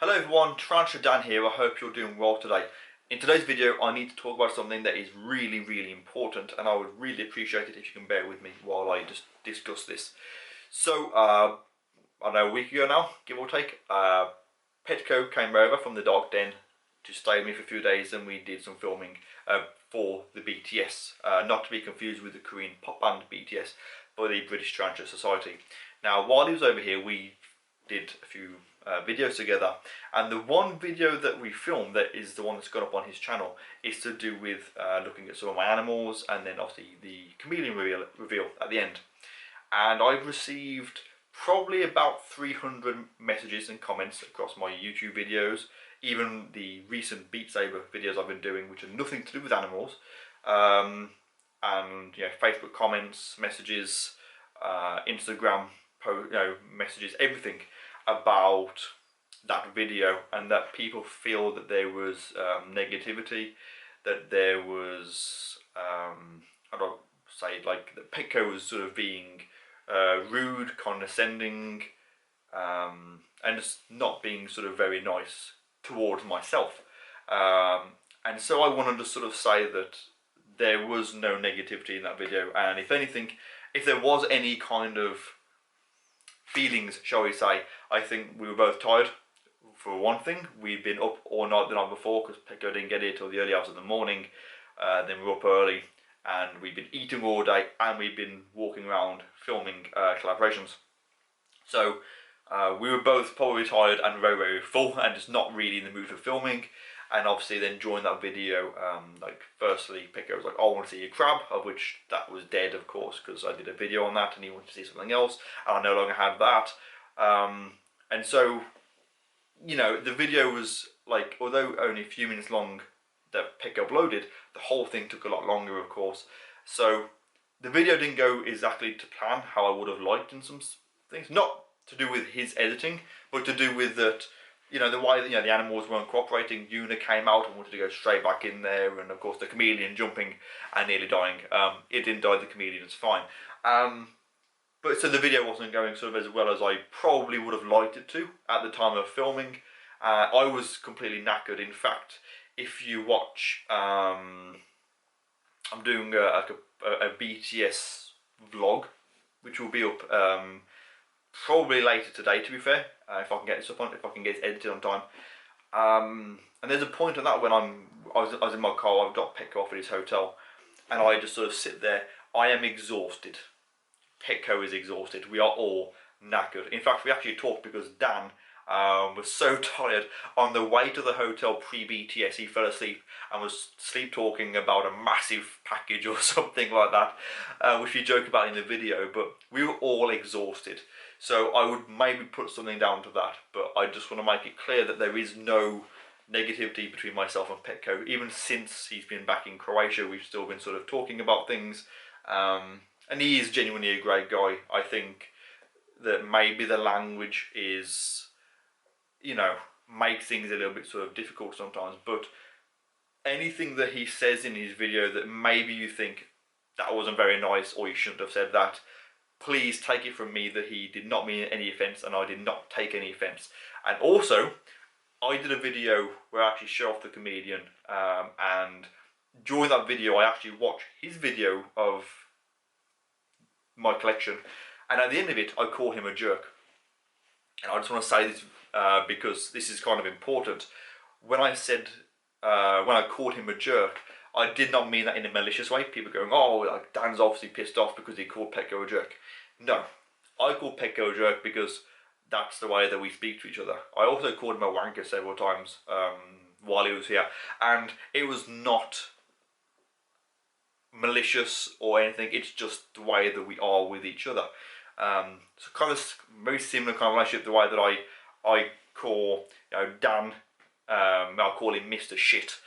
Hello everyone, TarantulaDan here. I hope you're doing well today. In today's video I need to talk about something that is really important, and I would really appreciate it if you can bear with me while I just discuss this. So, I don't know, a week ago now, give or take, Petco came over from the Dark Den to stay with me for a few days, and we did some filming for the BTS, not to be confused with the Korean pop band BTS, but the British Tarantula Society. Now, while he was over here, we did a few videos together, and the one video that we filmed, that is the one that's gone up on his channel, is to do with looking at some of my animals, and then obviously the chameleon reveal at the end. And I've received probably about 300 messages and comments across my YouTube videos, even the recent Beat Saber videos I've been doing, which are nothing to do with animals, and yeah, Facebook comments, messages, Instagram messages, everything about that video, and that people feel that there was negativity, that there was how do I say, like that Petco was sort of being rude, condescending, and just not being sort of very nice towards myself. And so I wanted to sort of say that there was no negativity in that video, and if anything, if there was any kind of feelings, shall we say, I think we were both tired. For one thing, we'd been up all night the night before because Petco didn't get here till the early hours of the morning. Then we were up early, and we'd been eating all day, and we'd been walking around filming collaborations. So we were both probably tired and very full, and just not really in the mood for filming. And obviously then during that video, like firstly Petco was like, oh, I want to see your crab, of which that was dead, of course, because I did a video on that and he wanted to see something else, and I no longer had that. And so, you know, the video was like, although only a few minutes long that Petco uploaded, the whole thing took a lot longer, of course. So the video didn't go exactly to plan how I would have liked in some things, not to do with his editing, but to do with that, you know, the way that, you know, the animals weren't cooperating. Yuna came out and wanted to go straight back in there, and of course the chameleon jumping and nearly dying. It didn't die, the chameleon, it's fine. But so the video wasn't going sort of as well as I probably would have liked it to at the time of filming. I was completely knackered. In fact, if you watch, I'm doing a BTS vlog, which will be up probably later today, to be fair, if I can get this up on, if I can get it edited on time. And there's a point on that when I was in my car. I've dropped Petco off at his hotel, and I just sort of sit there. I am exhausted. Petco is exhausted. We are all knackered. In fact, we actually talked because Dan was so tired on the way to the hotel pre-BTS. He fell asleep and was sleep talking about a massive package or something like that, which we joke about in the video. But we were all exhausted. So I would maybe put something down to that, but I just want to make it clear that there is no negativity between myself and Petco. Even since he's been back in Croatia, we've still been sort of talking about things, and he is genuinely a great guy. I think that maybe the language is, you know, makes things a little bit sort of difficult sometimes, but anything that he says in his video that maybe you think that wasn't very nice, or you shouldn't have said that, please take it from me that he did not mean any offence, and I did not take any offence. And also, I did a video where I actually show off the chameleon, and during that video I actually watched his video of my collection, and at the end of it I call him a jerk. And I just want to say this because this is kind of important. When I said, when I called him a jerk, I did not mean that in a malicious way. People going, oh, like Dan's obviously pissed off because he called Petco a jerk. No, I called Petco a jerk because that's the way that we speak to each other. I also called him a wanker several times while he was here, and it was not malicious or anything. It's just the way that we are with each other. So kind of very similar kind of relationship. The way that I call, you know, Dan, I'll call him Mr. Shit.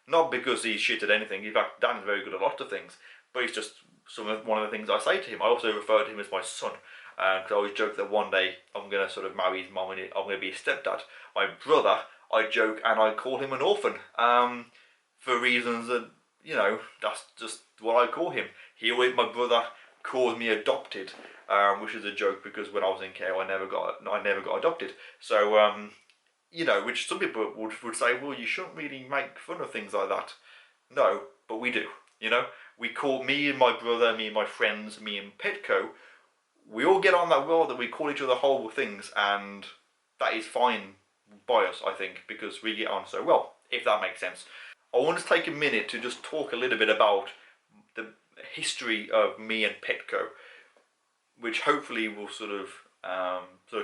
Not because he's shit at anything. In fact, Dan's very good at a lot of things, but it's just one of the things I say to him. I also refer to him as my son, because I always joke that one day I'm going to sort of marry his mum and I'm going to be his stepdad. My brother, I joke and I call him an orphan, for reasons that, you know, that's just what I call him. My brother calls me adopted, which is a joke because when I was in care I never got adopted. So you know, which some people would say, well, you shouldn't really make fun of things like that. No, but we do, you know. We call, me and my brother, me and my friends, me and Petco, we all get on that well that we call each other horrible things, and that is fine by us, I think, because we get on so well, if that makes sense. I want to take a minute to just talk a little bit about the history of me and Petco, which hopefully will sort of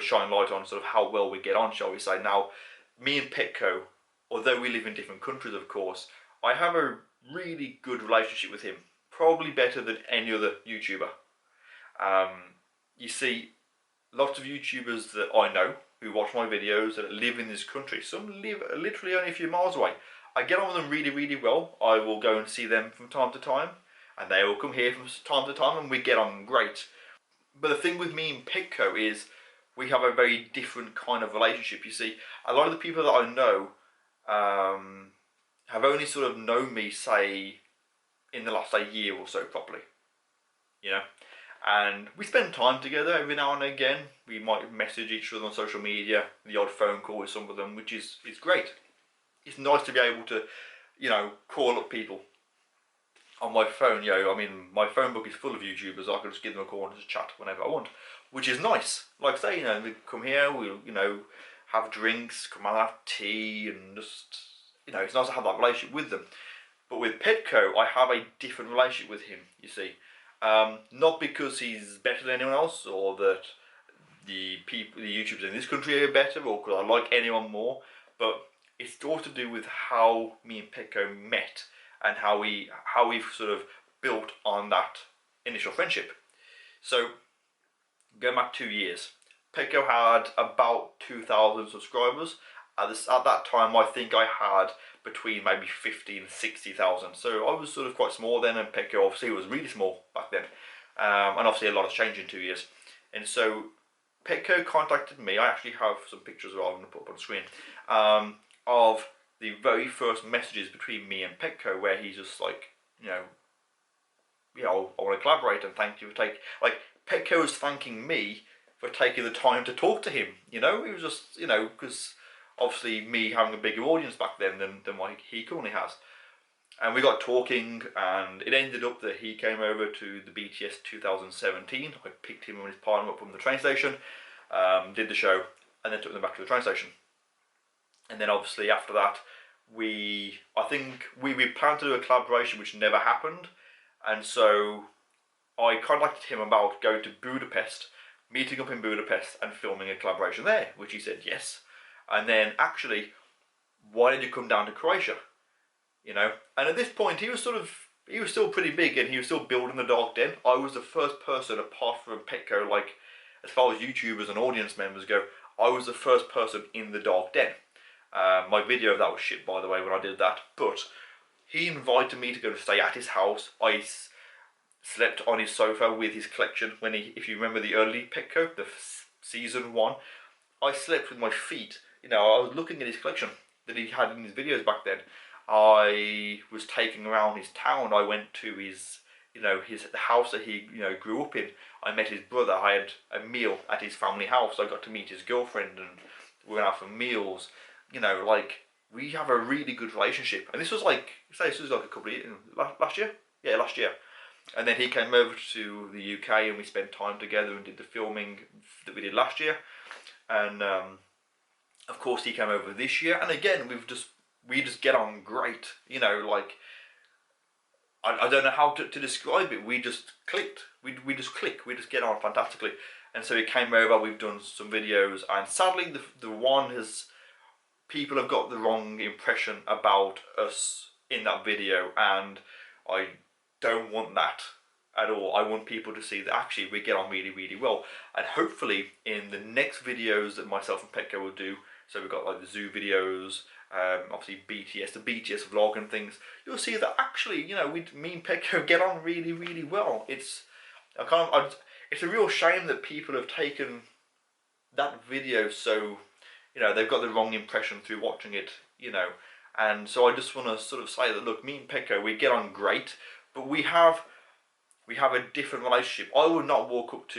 shine light on sort of how well we get on, shall we say. Now, me and Petco, although we live in different countries, of course, I have a really good relationship with him, probably better than any other YouTuber. You see, lots of YouTubers that I know who watch my videos that live in this country, some live literally only a few miles away. I get on with them really, really well. I will go and see them from time to time, and they will come here from time to time, and we get on great. But the thing with me and Petco is we have a very different kind of relationship. You see, a lot of the people that I know have only sort of known me, say, in the last year or so properly, you know. And we spend time together every now and again. We might message each other on social media, the odd phone call with some of them, which is great. It's nice to be able to, you know, call up people on my phone. You know, I mean, my phone book is full of YouTubers. I can just give them a call and just chat whenever I want, which is nice. Like I say, you know, we come here, we'll, you know, have drinks, come out, have tea, and just, you know, it's nice to have that relationship with them. But with Petco, I have a different relationship with him, you see. Not because he's better than anyone else, or that the YouTubers in this country are better, or because I like anyone more, but it's all to do with how me and Petco met, and how we've sort of built on that initial friendship. So, going back 2 years, Petco had about 2,000 subscribers. At that time, I think I had between maybe 50 and 60,000. So I was sort of quite small then, and Petco obviously was really small back then. And obviously a lot has changed in 2 years. And so Petco contacted me. I actually have some pictures I'm going to put up on the screen of the very first messages between me and Petco, where he's just like, you know, I want to collaborate and thank you for taking, like, Petco was thanking me for taking the time to talk to him. You know, it was just, you know, because obviously me having a bigger audience back then than what he currently has. And we got talking, and it ended up that he came over to the BTS 2017. I picked him and his partner up from the train station, did the show, and then took them back to the train station. And then obviously after that, I think we planned to do a collaboration which never happened. And so I contacted him about going to Budapest, meeting up in Budapest and filming a collaboration there, which he said yes. And then actually, why did you come down to Croatia? You know, and at this point he was still pretty big, and he was still building the Dark Den. I was the first person, apart from Petco, like, as far as YouTubers and audience members go, I was the first person in the Dark Den. My video of that was shit, by the way, when I did that, but he invited me to go to stay at his house. I slept on his sofa with his collection. When if you remember the early Petco, the season 1, I slept with my feet. You know, I was looking at his collection that he had in his videos back then. I was taking around his town. I went to his, you know, the house that he, you know, grew up in. I met his brother. I had a meal at his family house. I got to meet his girlfriend, and we went out for meals. You know, like, we have a really good relationship. And this was like, say, this was like a couple of years, last year? Yeah, last year. And then he came over to the UK, and we spent time together and did the filming that we did last year. And of course he came over this year, and again we just get on great. You know, like, I don't know how to describe it. We just clicked. We just click. We just get on fantastically. And so he came over. We've done some videos, and sadly the one has, people have got the wrong impression about us in that video, and I don't want that at all. I want people to see that actually we get on really, really well. And hopefully in the next videos that myself and Petco will do, so we've got like the zoo videos, obviously BTS, the BTS vlog and things, you'll see that actually, you know, me and Petco get on really, really well. It's a real shame that people have taken that video so, you know, they've got the wrong impression through watching it, you know. And so I just want to sort of say that, look, me and Petco, we get on great, but we have a different relationship. I wouldn't walk up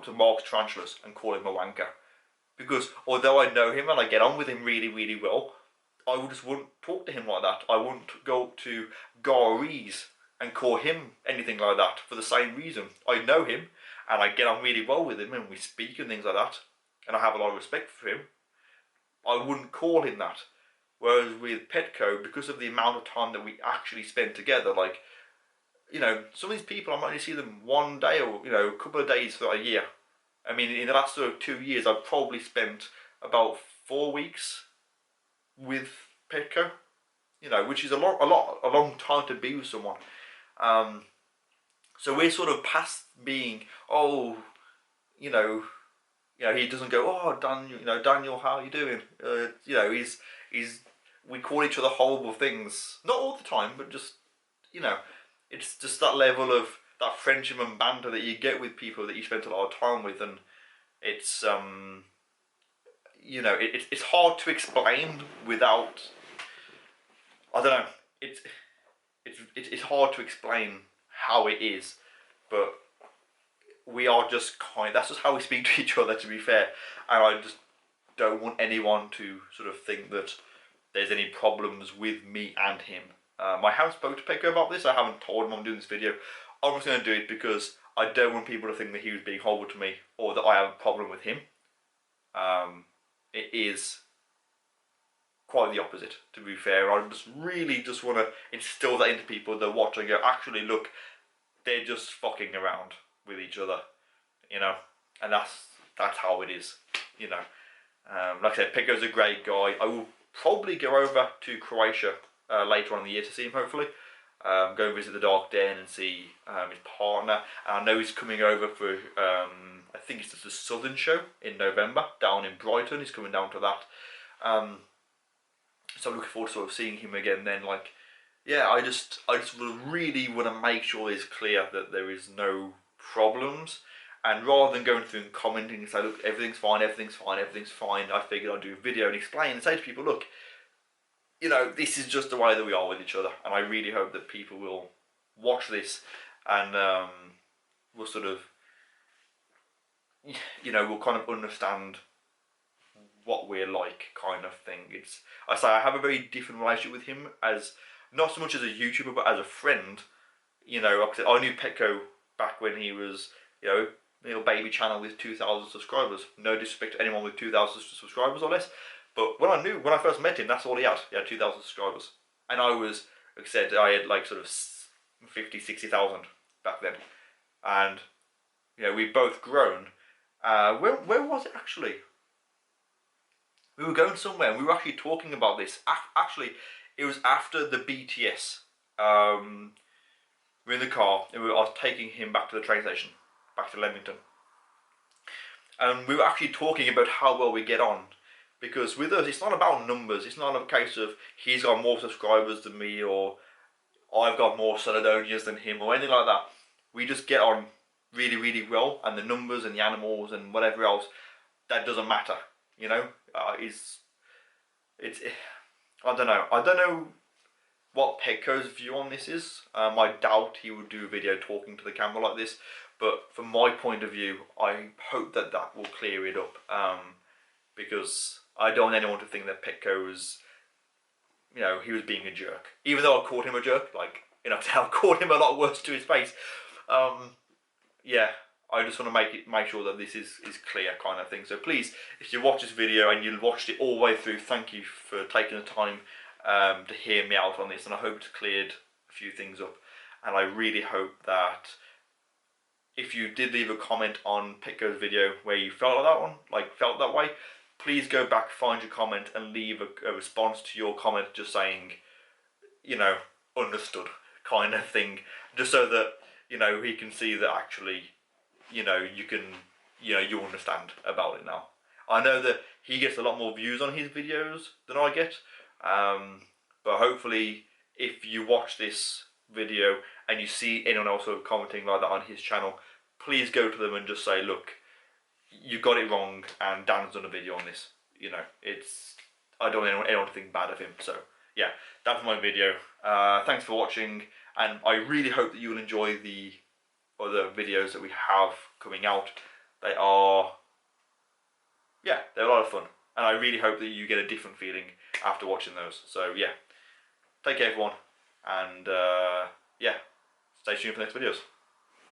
to Mark's Tarantulas and call him a wanker, Because although I know him and I get on with him really, really well, I just wouldn't talk to him like that. I wouldn't go up to Gary's and call him anything like that for the same reason. I know him and I get on really well with him and we speak and things like that, and I have a lot of respect for him. I wouldn't call him that. Whereas with Petco, because of the amount of time that we actually spend together, like, you know, some of these people I might only see them one day or, you know, a couple of days for a year. I mean, in the last sort of 2 years, I've probably spent about 4 weeks with Petco, you know, which is a long time to be with someone. So we're sort of past being, oh, you know, he doesn't go, oh, Daniel, Daniel, how are you doing? You know, we call each other horrible things, not all the time, but just, you know, it's just that level of that friendship and banter that you get with people that you spend a lot of time with, and it's you know, it's hard to explain without, I don't know, it's hard to explain how it is, but we are just that's just how we speak to each other, to be fair. And I just don't want anyone to sort of think that there's any problems with me and him. I haven't spoken to Petco about this. I haven't told him I'm doing this video. I'm just going to do it because I don't want people to think that he was being horrible to me or that I have a problem with him. It is quite the opposite, to be fair. I just really just want to instill that into people that watch and go, actually, look, they're just fucking around with each other, you know, and that's how it is, you know. Like I said, Petco's a great guy. I will probably go over to Croatia later on in the year to see him, hopefully. Go and visit the Dark Den and see his partner. And I know he's coming over for, I think it's just the Southern show in November, down in Brighton. He's coming down to that. So I'm looking forward to sort of seeing him again then. Like, yeah, I just really want to make sure it's clear that there is no problems. And rather than going through and commenting and say, look, everything's fine, everything's fine, everything's fine, I figured I'd do a video and explain and say to people, look, you know, this is just the way that we are with each other. And I really hope that people will watch this and will sort of, you know, will kind of understand what we're like, kind of thing. I say I have a very different relationship with him, as not so much as a YouTuber but as a friend. You know, like I said, I knew Petco back when he was, you know, little baby channel with 2,000 subscribers. No disrespect to anyone with 2,000 subscribers or less, but when I first met him, that's all he had. He had 2,000 subscribers, and I was, like I said, I had like sort of 50, 60,000 back then, and you know, we've both grown. Where was it actually? We were going somewhere and we were actually talking about this. Actually, it was after the BTS. We were in the car and I was taking him back to the train station, back to Leamington. And we were actually talking about how well we get on. Because with us, it's not about numbers. It's not a case of he's got more subscribers than me or I've got more Celadonians than him or anything like that. We just get on really, really well, and the numbers and the animals and whatever else, that doesn't matter, you know. I don't know what Petco's view on this is. I doubt he would do a video talking to the camera like this, but from my point of view, I hope that will clear it up, because I don't want anyone to think that Petco was, you know, he was being a jerk. Even though I called him a jerk, like, you know, I called him a lot worse to his face. Yeah, I just want to make sure that this is clear, kind of thing. So please, if you watch this video and you watched it all the way through, thank you for taking the time to hear me out on this, and I hope it's cleared a few things up. And I really hope that if you did leave a comment on Petco's video where you felt like that one, like felt that way, please go back, find your comment and leave a response to your comment just saying, you know, understood, kind of thing, just so that, you know, he can see that actually, you know, you understand about it now. I know that he gets a lot more views on his videos than I get, but hopefully if you watch this video and you see anyone else sort of commenting like that on his channel, please go to them and just say, look, you got it wrong and Dan's done a video on this. You know, I don't want anyone to think bad of him. So yeah, that's my video. Thanks for watching, and I really hope that you will enjoy the other videos that we have coming out. They are yeah, they're a lot of fun. And I really hope that you get a different feeling after watching those. So yeah, take care everyone, and yeah, stay tuned for the next videos.